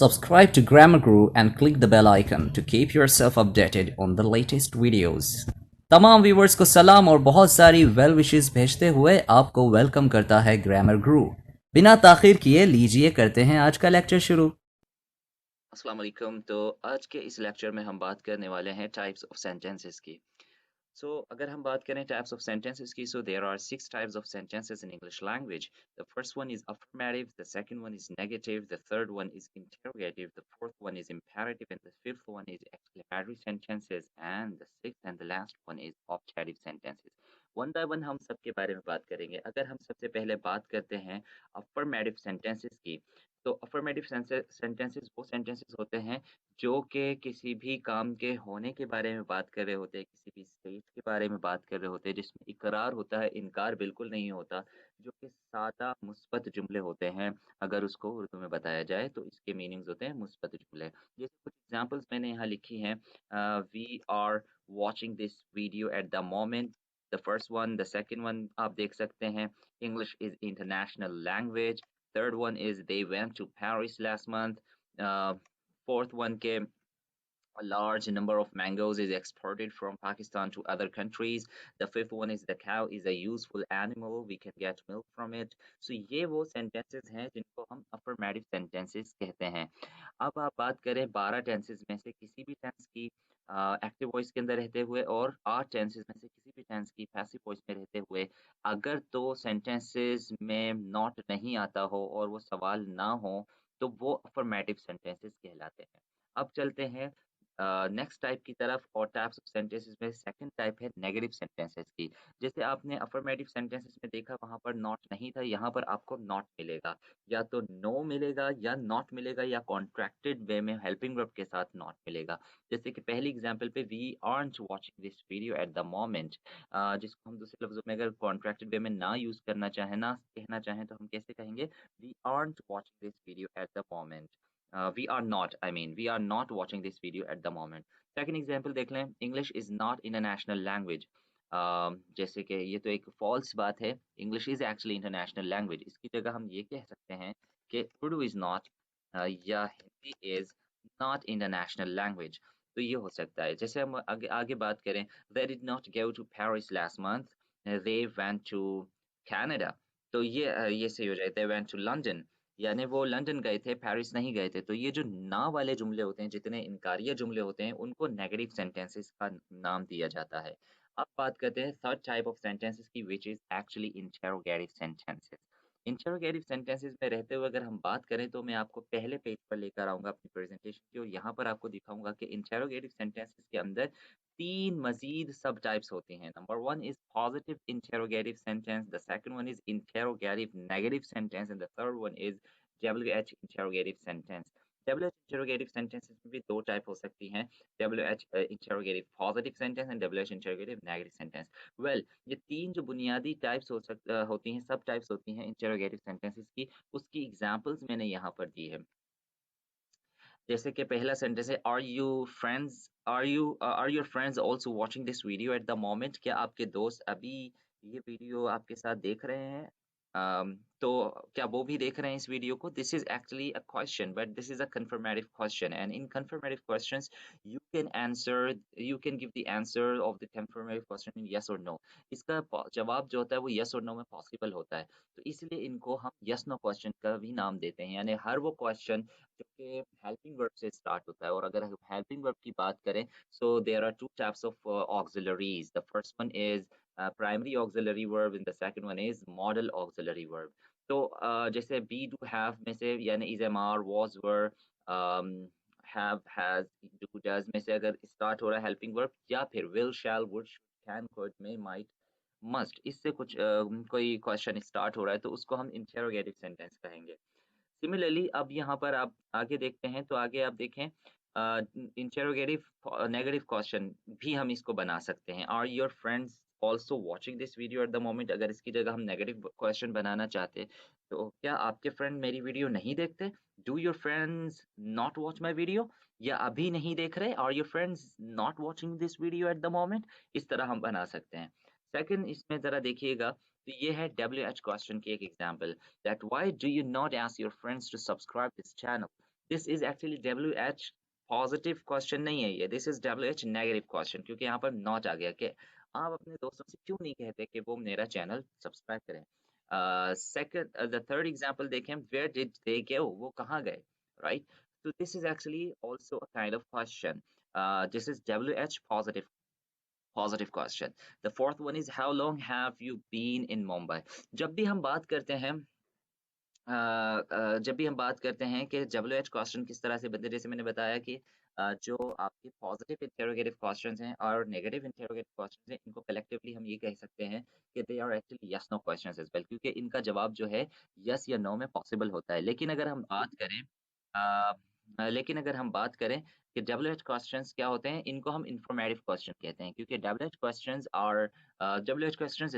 Subscribe to Grammar Guru and click the bell icon to keep yourself updated on the latest videos. तमाम viewers को सलाम और बहुत सारी वेल विशेस भेजते हुए आपको वेलकम करता है ग्रामर गुरु। बिना ताखीर किए लीजिए करते हैं आज का लेक्चर शुरू। अस्सलाम वालेकुम। तो आज के इस लेक्चर में हम बात करने वाले हैं टाइप्स ऑफ सेंटेंसेस की। अगर हम बात करें टाइप्स ऑफ सेंटेंसेस की, there are 6 types of sentences in English language. The first one is affirmative, the second one is negative, the third one is interrogative, the fourth one is imperative and the fifth one is exclamatory sentences and the sixth and the last one is objective sentences. One by one हम सबके बारे में बात करेंगे। अगर हम सबसे पहले बात करते हैं अफर्मेटिव सेंटेंसेस की, तो अफर्मेटिव सेंटेंसेस वो सेंटेंसेस होते हैं जो कि किसी भी काम के होने के बारे में बात कर रहे होते हैं, किसी भी स्टेट के बारे में बात कर रहे होते हैं, जिसमें इकरार होता है, इनकार बिल्कुल नहीं होता, जो कि सादा मुस्बत जुमले होते हैं। अगर उसको उर्दू में बताया जाए तो इसके मीनिंग्स होते हैं मुस्बत जुमले। जैसे कुछ एग्जांपल्स मैंने यहाँ लिखी हैं। We are watching this video at the moment, the first one. The second one आप देख सकते हैं, English is international language. Third one is they went to Paris last month. Fourth one के a large number of mangoes is exported from Pakistan to other countries. The fifth one is the cow is a useful animal. We can get milk from it. So ये वो sentences हैं जिनको हम affirmative sentences कहते हैं। अब आप बात करें 12 tenses में से किसी भी tense की एक्टिव वॉइस के अंदर रहते हुए और 8 टेंसेस में से किसी भी टेंस की पैसिव वॉइस में रहते हुए, अगर तो सेंटेंसेस में नॉट नहीं आता हो और वो सवाल ना हो, तो वो अफर्मेटिव सेंटेंसेस कहलाते हैं। अब चलते हैं नेक्स्ट टाइप की तरफ, और टाइप्स ऑफ सेंटेंसेस में सेकंड टाइप है नेगेटिव सेंटेंसेस की। जैसे आपने अफर्मेटिव सेंटेंसेस में देखा, वहां पर नॉट नहीं था, यहाँ पर आपको नॉट मिलेगा, या तो नो मिलेगा या नॉट मिलेगा, या कॉन्ट्रैक्टेड वे में हेल्पिंग वर्ब के साथ नॉट मिलेगा। जैसे कि पहली एग्जांपल पे we aren't watching this video at the moment, जिसको हम दूसरे लफ्जों में अगर कॉन्ट्रैक्टेड वे में ना यूज करना चाहें, ना कहना चाहें, तो हम कैसे कहेंगे? We aren't watching this video at the moment. We are not, I mean, we are not watching this video at the moment. Second example देख लें, English is not international language. जैसे कि ये तो एक false बात है, English is actually international language। इसकी जगह हम ये कह सकते हैं कि Urdu is not या Hindi is not international language। तो ये हो सकता है। जैसे हम आगे आगे बात करें, they did not go to Paris last month, they went to Canada। तो ये सही हो जाए, they went to London, यानी वो लंदन गए थे, पेरिस नहीं गए थे। तो ये जो ना वाले जुमले होते हैं, जितने इनकारिया जुमले होते हैं, उनको नेगेटिव सेंटेंसेस का नाम दिया जाता है। अब बात करते हैं थर्ड टाइप ऑफ सेंटेंसेस की, which is actually interrogative sentences. Interrogative sentences में रहते हुए अगर हम बात करें, तो मैं आपको पहले पेज पर लेकर आऊंगा अपनी प्रेजेंटेशन की, और यहाँ पर आपको दिखाऊंगा कि इंटेरोगेटिव सेंटेंसेस के अंदर 3 मजीद सब टाइप्स होती हैं। Number 1 is positive interrogative sentence, the second one is interrogative negative sentence, and the third one is WH interrogative sentence। WH interrogative sentences में भी 2 टाइप हो सकती हैं, WH interrogative positive sentence and WH interrogative negative sentence। Well, ये 3 जो बुनियादी types होती हैं, सब टाइप्स होती हैं interrogative sentences की, उसकी एग्जांपल्स मैंने यहाँ पर दी है। जैसे कि पहला सेंटेंस है, are your friends also watching this video at the moment, क्या आपके दोस्त अभी ये वीडियो आपके साथ देख रहे हैं? तो क्या वो भी देख रहे हैं इस वीडियो को? This is actually a question, but this is a confirmative question, and in confirmative questions you can give the answer of the confirmative question in yes और नो। इसका जवाब जो होता है वो यस और नो में पॉसिबल होता है, तो इसलिए इनको हम यस नो क्वेश्चन का भी नाम देते हैं। यानी हर वो क्वेश्चन जो कि हेल्पिंग वर्ब से स्टार्ट होता है, और अगर हम हेल्पिंग वर्ब की बात करें, so there are 2 types of auxiliaries. The first one is primary auxiliary verb and the second one is modal auxiliary verb. तो जैसे बी डू हैव में से, यानी is am are was were, have has do does में से अगर start हो रहा है हेल्पिंग वर्ब, या फिर will shell would can could may might must, इससे कुछ कोई क्वेश्चन स्टार्ट हो रहा है, तो उसको हम इंटेरोगेटिव सेंटेंस कहेंगे। सिमिलरली अब यहाँ पर आप आगे देखते हैं, तो आगे आप देखें इंटेरोगेटिव नेगेटिव क्वेश्चन भी हम इसको बना सकते हैं। Are your friends also watching this video at the moment, अगर इसकी जगह हम नेगेटिव क्वेश्चन बनाना चाहते, तो क्या आपके फ्रेंड मेरी वीडियो नहीं देखते? Do your friends not watch my video, या अभी नहीं देख रहे? Are your friends not watching this video at the moment, इस तरह हम बना सकते हैं। सेकंड, इसमें जरा देखिएगा, तो ये है WH क्वेश्चन की एक example, that why do you not ask your friends to subscribe this channel? This is actually WH positive question नहीं है ये, this is WH negative question, क्योंकि यहाँ पर नॉट आ गया कि आप अपने दोस्तों से क्यों नहीं कहते कि वो मेरा चैनल सब्सक्राइब करें। सेकंड द थर्ड एग्जांपल देखें, वेयर डिड दे गो, वो कहाँ गए, राइट। तो this is actually also a kind of question, this is WH positive question. The fourth one is how long have you been in Mumbai. जब भी हम बात करते हैं जब भी हम बात करते हैं कि WH क्वेश्चन किस तरह से बनते हैं, जैसे मैंने बताया कि जो आपके पॉजिटिव इंटेरोगेटिव क्वेश्चंस हैं और नेगेटिव इंटेरोगेटिव क्वेश्चंस हैं, इनको कलेक्टिवली हम ये कह सकते हैं कि they are actually yes no questions as well, क्योंकि इनका जवाब जो है यस या नो में पॉसिबल होता है। लेकिन अगर हम बात करें कि WH क्वेश्चंस क्या होते हैं, इनको हम इंफॉर्मेटिव क्वेश्चन कहते हैं, क्योंकि WH questions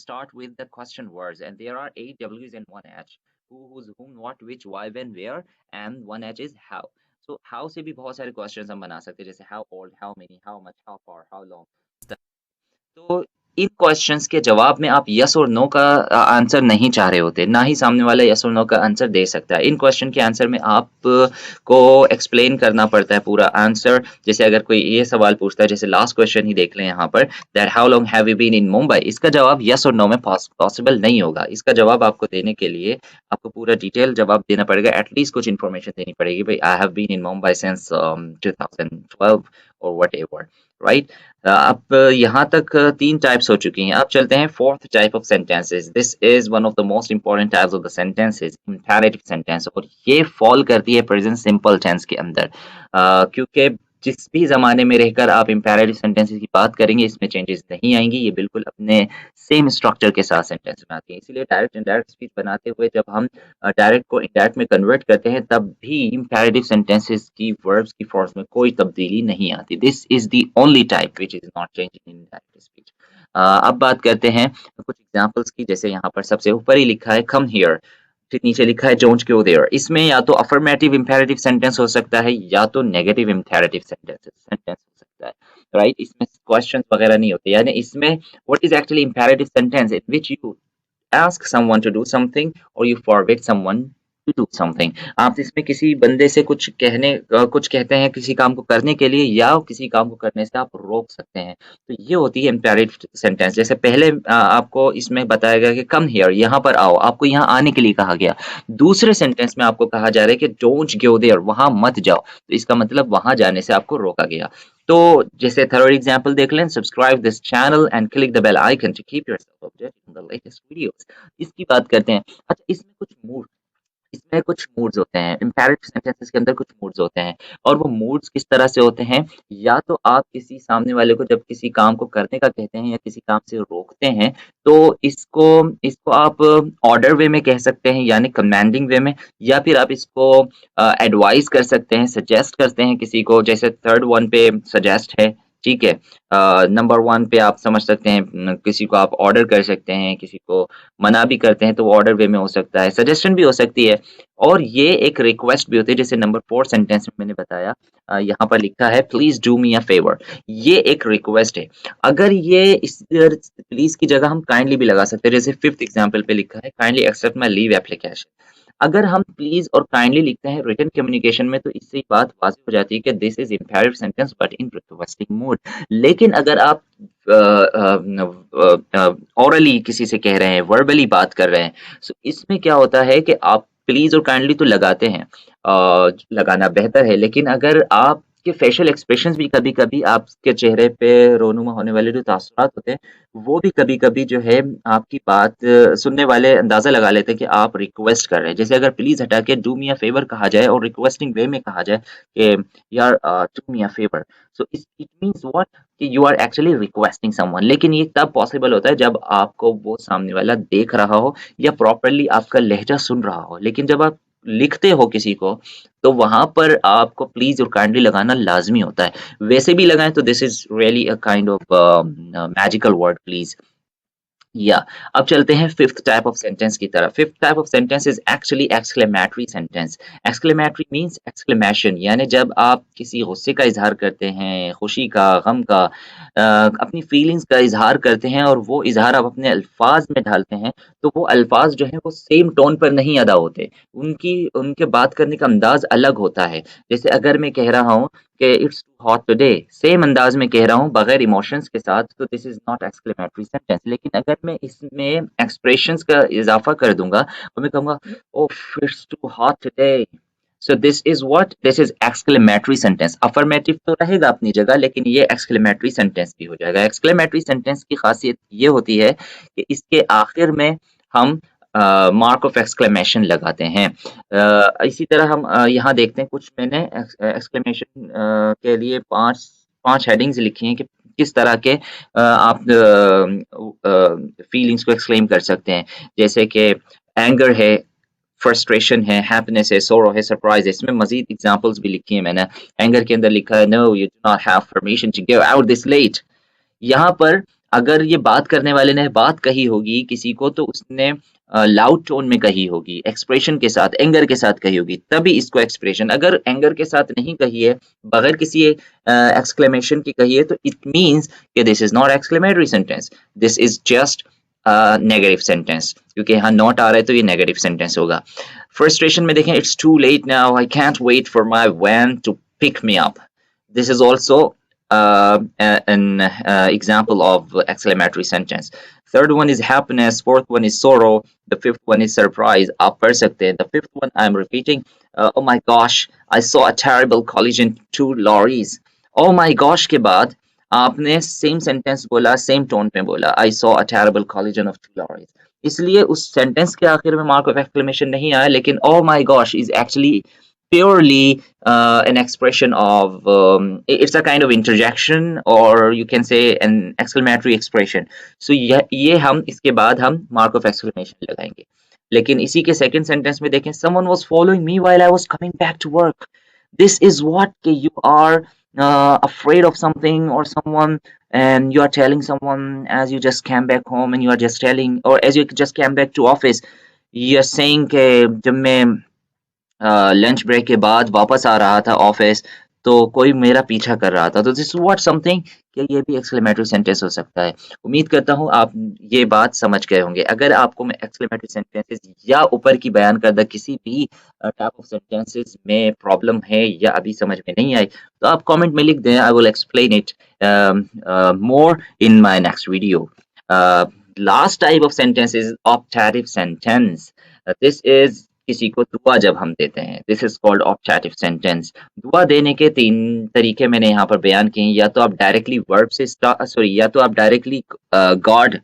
start with the question words and there are 8 W's and 1 H, who, whose, whom, what, which, why, when, where, and one H is how. So how से भी बहुत सारे क्वेश्चंस हम बना सकते हैं, जैसे how old, how many, how much, how far, how long. तो इन क्वेश्चंस के जवाब में आप यस और नो का आंसर नहीं चाह रहे होते, ना ही सामने वाला यस और नो का आंसर दे सकता है। इन क्वेश्चन के आंसर में आप को एक्सप्लेन करना पड़ता है पूरा आंसर। जैसे अगर कोई ये सवाल पूछता है, जैसे लास्ट क्वेश्चन ही देख लें यहाँ पर, that how long have you been in Mumbai, इसका जवाब यस और नो में पॉसिबल नहीं होगा। इसका जवाब आपको देने के लिए आपको पूरा डिटेल जवाब देना पड़ेगा, एटलीस्ट कुछ इन्फॉर्मेशन देनी पड़ेगी, भाई I have been in Mumbai since 2012 और वट एवर, राइट। अब यहाँ तक तीन टाइप्स हो चुकी हैं। अब चलते हैं fourth type of sentences. This is one of the most important types of the sentences, imperative sentence, और ये फॉल करती है प्रेजेंट सिंपल टेंस के अंदर, क्योंकि जिस भी ज़माने में रहकर आप इंपेरेटिव सेंटेंसेस की बात करेंगे, इसमें चेंजेस नहीं आएंगी, ये बिल्कुल अपने सेम स्ट्रक्चर के साथ सेंटेंस बनाती हैं। इसीलिए डायरेक्ट इनडायरेक्ट स्पीच बनाते हुए जब हम डायरेक्ट को इनडायरेक्ट में कन्वर्ट करते हैं, तब भी इंपेरेटिव सेंटेंसेस की वर्ब्स की फॉर्म्स में कोई तब्दीली नहीं आती। This is the only type which is not changing in direct speech. अब बात करते हैं कुछ एग्जांपल्स की, जैसे यहाँ पर सबसे ऊपर ही लिखा है कम हियर, फिर नीचे लिखा है डोंट गो देयर। इसमें या तो अफर्मेटिव इंपेरेटिव सेंटेंस हो सकता है या तो नेगेटिव इंपेरेटिव सेंटेंस हो सकता है, राइट। इसमें क्वेश्चन वगैरह नहीं होते, यानी इसमें what is actually imperative sentence in which you ask someone to do something or you forbid someone to do something। आप इसमें किसी बंदे से कुछ कहते हैं किसी काम को करने के लिए, या किसी काम को करने से आप रोक सकते हैं। तो ये होती है इम्पेरेटिव सेंटेंस। जैसे पहले आपको इसमें बताया गया कि कम हियर, यहाँ पर आओ, आपको यहाँ आने के लिए कहा गया। दूसरे सेंटेंस में आपको कहा जा रहा है कि डोंट गो देयर, वहां मत जाओ, तो इसका मतलब वहां जाने से आपको रोका गया। तो जैसे थर्ड एग्जांपल देख लें, subscribe this channel and click the bell icon to keep yourself updated on the latest videos. इसकी बात करते हैं। अच्छा, इसमें कुछ मूड्स होते हैं, इम्पेरेटिव सेंटेंसेस के अंदर कुछ मूड्स होते हैं, और वो मूड्स किस तरह से होते हैं, या तो आप किसी सामने वाले को जब किसी काम को करने का कहते हैं या किसी काम से रोकते हैं, तो इसको इसको आप ऑर्डर वे में कह सकते हैं, यानी कमांडिंग वे में, या फिर आप इसको एडवाइस कर सकते हैं, सजेस्ट करते हैं किसी को, जैसे थर्ड वन पे सजेस्ट है, ठीक है। नंबर वन पे आप समझ सकते हैं, किसी को आप ऑर्डर कर सकते हैं, किसी को मना भी करते हैं, तो वो ऑर्डर वे में हो सकता है, सजेशन भी हो सकती है, और ये एक रिक्वेस्ट भी होती है, जैसे नंबर 4 सेंटेंस में मैंने बताया, यहाँ पर लिखा है please do me a favour, ये एक रिक्वेस्ट है। अगर ये इस प्लीज की जगह हम काइंडली भी लगा सकते हैं, जैसे फिफ्थ एग्जाम्पल पे लिखा है काइंडली एक्सेप्ट माई लीव एप्लीकेशन। अगर हम प्लीज और काइंडली लिखते हैं रिटन कम्युनिकेशन में, तो इससे बात वाज़ेह हो जाती है कि this is imperative sentence but in requesting mode. लेकिन अगर आप ऑरली किसी से कह रहे हैं, वर्बली बात कर रहे हैं, सो इसमें क्या होता है कि आप प्लीज और काइंडली तो लगाते हैं, लगाना बेहतर है, लेकिन अगर आपके फेशियल एक्सप्रेशंस भी कभी कभी आपके चेहरे पे रोनुमा होने वाले जो तासुरात होते हैं, वो भी कभी कभी जो है आपकी बात सुनने वाले अंदाजा लगा लेते हैं कि आप रिक्वेस्ट कर रहे हैं। जैसे अगर प्लीज हटा के डू मी अ फेवर कहा जाए और रिक्वेस्टिंग वे में कहा जाए कि यार do me a favour, so it means what, कि you are actually requesting someone. लेकिन ये तब पॉसिबल होता है जब आपको वो सामने वाला देख रहा हो या प्रॉपरली आपका लहजा सुन रहा हो। लेकिन जब आप लिखते हो किसी को, तो वहां पर आपको प्लीज और काइंडली लगाना लाजमी होता है। वैसे भी लगाएं तो this is really a kind of magical word please. या अब चलते हैं फिफ्थ टाइप ऑफ सेंटेंस की तरफ। Fifth type of sentence is actually exclamatory sentence. Exclamatory means exclamation, यानी जब आप किसी गुस्से का इजहार करते हैं, खुशी का, गम का, अपनी फीलिंग्स का इजहार करते हैं और वो इजहार आप अपने अल्फाज में ढालते हैं, तो वो अल्फाज जो है वो सेम टोन पर नहीं अदा होते, उनकी उनके बात करने का अंदाज अलग होता है। जैसे अगर मैं कह रहा हूँ कि it's too hot today, same अंदाज में कह रहा हूँ बगैर इमोशंस के साथ, तो this is not exclamatory sentence. लेकिन अगर मैं इसमें एक्सप्रेशंस का इजाफा कर दूंगा तो मैं कहूंगा oh it's too hot today, so this is what, this is exclamatory sentence. Affirmative तो रहेगा अपनी जगह, लेकिन ये एक्सक्लेमेटरी सेंटेंस भी हो जाएगा। एक्सक्लेमेटरी सेंटेंस की खासियत ये होती है कि इसके आखिर में हम मार्क ऑफ एक्सक्लेमेशन लगाते हैं। इसी तरह हम यहाँ देखते हैं, कुछ मैंने एक्सक्लेमेशन के लिए पांच पांच हेडिंग्स लिखी हैं कि किस तरह के आप फीलिंग्स को एक्सक्लेम कर सकते हैं। जैसे कि एंगर है, फ्रस्ट्रेशन है, हैप्पीनेस है, सोरो है, सरप्राइज है। इसमें मजीद एग्जांपल्स भी लिखी है मैंने। एंगर के अंदर लिखा है no you do not have permission to go out this late. यहाँ पर अगर ये बात करने वाले ने बात कही होगी किसी को, तो उसने लाउड टोन में कही होगी, एक्सप्रेशन के साथ, एंगर के साथ कही होगी, तभी इसको एक्सप्रेशन। अगर एंगर के साथ नहीं कही है, बगैर किसी एक्सक्लेमेशन की कही है, तो इट मीन्स कि this is not exclamatory sentence, this is just negative sentence. क्योंकि यहाँ नॉट आ रहा है तो ये नेगेटिव सेंटेंस होगा। फ्रस्ट्रेशन में देखें, it's too late now, I can't wait for my van to pick me up, this is also an example of exclamatory sentence. Third one is happiness, fourth one is sorrow, the fifth one is surprise. आप पढ़ सकते हैं। The fifth one I'm repeating, oh my gosh, I saw a terrible collision, two lorries. Oh my gosh के बाद आपने same sentence बोला, same tone पे बोला, I saw a terrible collision of two lorries, इसलिए उस सेंटेंस के आखिर में मार्क ऑफ एक्सक्लेमेशन नहीं आया, लेकिन oh my gosh is actually purely an expression of it's a kind of interjection, or you can say an exclamatory expression. So ये हम इसके बाद हम mark of exclamation लगाएंगे। लेकिन इसी के सेकंड सेंटेंस में देखें, someone was following me while I was coming back to work. This is what कि you are afraid of something or someone, and you are telling someone as you just came back home, and you are just telling, or as you just came back to office, you are saying कि जब मैं lunch break के बाद वापस आ रहा था office, तो कोई मेरा पीछा कर रहा था, तो दिस व्हाट समथिंग, कि ये भी एक्सक्लेमेटरी सेंटेंस हो सकता है। उम्मीद करता हूँ आप ये बात समझ गए होंगे। अगर आपको मैं एक्सक्लेमेटरी सेंटेंसेस या ऊपर की बयान करदा किसी भी टाइप ऑफ सेंटेंसेस में प्रॉब्लम है या अभी समझ में नहीं आई, तो आप कमेंट में लिख दें, I will explain it more in my next video. Last type of sentence is optative sentence. This is किसी को दुआ जब हम देते हैं, this is called optative sentence. दुआ देने के तीन तरीके मैंने यहाँ पर बयान किए हैं। या तो आप डायरेक्टली वर्ब से सॉरी, या तो आप डायरेक्टली गॉड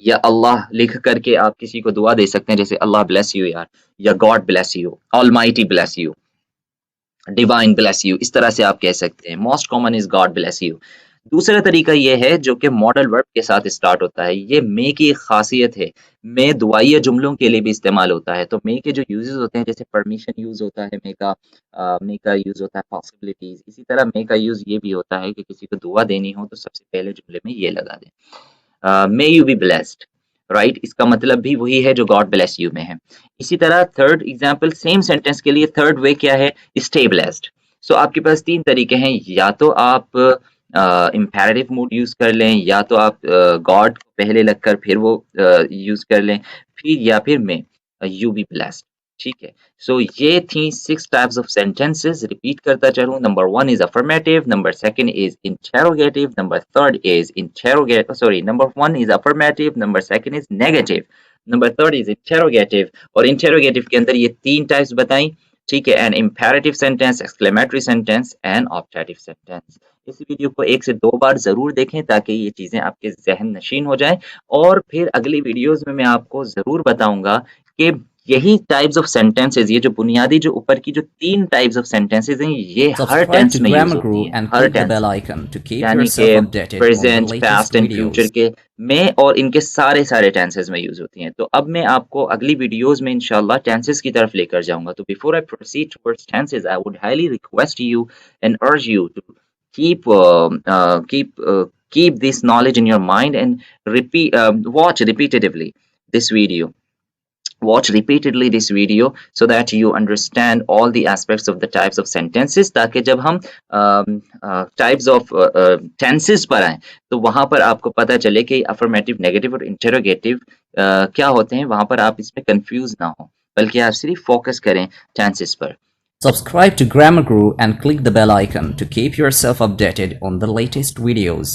या अल्लाह लिख करके आप किसी को दुआ दे सकते हैं, जैसे अल्लाह ब्लेस यू यार, या God bless you, almighty bless you, divine bless you, इस तरह से आप कह सकते हैं। Most common is God bless you. दूसरा तरीका ये है जो कि मॉडल वर्ब के साथ स्टार्ट होता है। ये मे की एक खासियत है, मे दुआइया जुमलों के लिए भी इस्तेमाल होता है। तो मे के जो यूजेस होते हैं, जैसे परमिशन यूज होता है मे का यूज होता है पॉसिबिलिटीज, इसी तरह मे का यूज ये भी होता है कि किसी को दुआ देनी हो तो सबसे पहले जुमले में ये लगा दें, may you be blessed, right. इसका मतलब भी वही है जो गॉड ब्लेस यू में है। इसी तरह थर्ड एग्जाम्पल, सेम सेंटेंस के लिए थर्ड वे क्या है, स्टे ब्लेस्ड। सो आपके पास तीन तरीके हैं, या तो आप इम्पेरेटिव मूड यूज कर लें, या तो आप गॉड को पहले लगकर फिर वो यूज कर लें, फिर या फिर मे यू बी ब्लेस्ड। ठीक है। सो ये थी six types of sentences. Repeat करता चलूं, number one is affirmative, number second is interrogative, number third is interrogate sorry number one is affirmative, number second is negative, number third is interrogative. और interrogative के अंदर ये तीन types बताई, ठीक है, an imperative sentence, exclamatory sentence and optative sentence. इस video को एक से दो बार जरूर देखें ताकि ये चीजें आपके जहन नशीन हो जाएं, और फिर अगली वीडियोस में मैं आपको जरूर बताऊंगा कि यही टाइप्स ऑफ सेंटेंसेस, ये जो बुनियादी जो ऊपर की जो तीन टाइप्स ऑफ सेंटेंसेस हैं, ये हर Subscribe टेंस to में यूज Grammar होती Guru हैं, and हर click the टेंस bell में, icon to keep यानी yourself कि updated on the present, latest past and future videos. के में, और इनके सारे सारे टेंसेस में यूज होती हैं। तो अब मैं आपको अगली वीडियोस में इंशाल्लाह टेंसेस की तरफ लेकर जाऊंगा। तो before I proceed towards tenses, I would highly request you and urge you to keep keep this knowledge in your mind and watch repetitively this video. Watch repeatedly this video so that you understand all the aspects of the types of sentences, ताकि जब हम types of tenses पर आए तो वहां पर आपको पता चले कि affirmative, negative और interrogative क्या होते हैं, वहां पर आप इसमें confuse ना हो, बल्कि आप सिर्फ focus करें tenses पर. Subscribe to Grammar Guru and click the bell icon to keep yourself updated on the latest videos.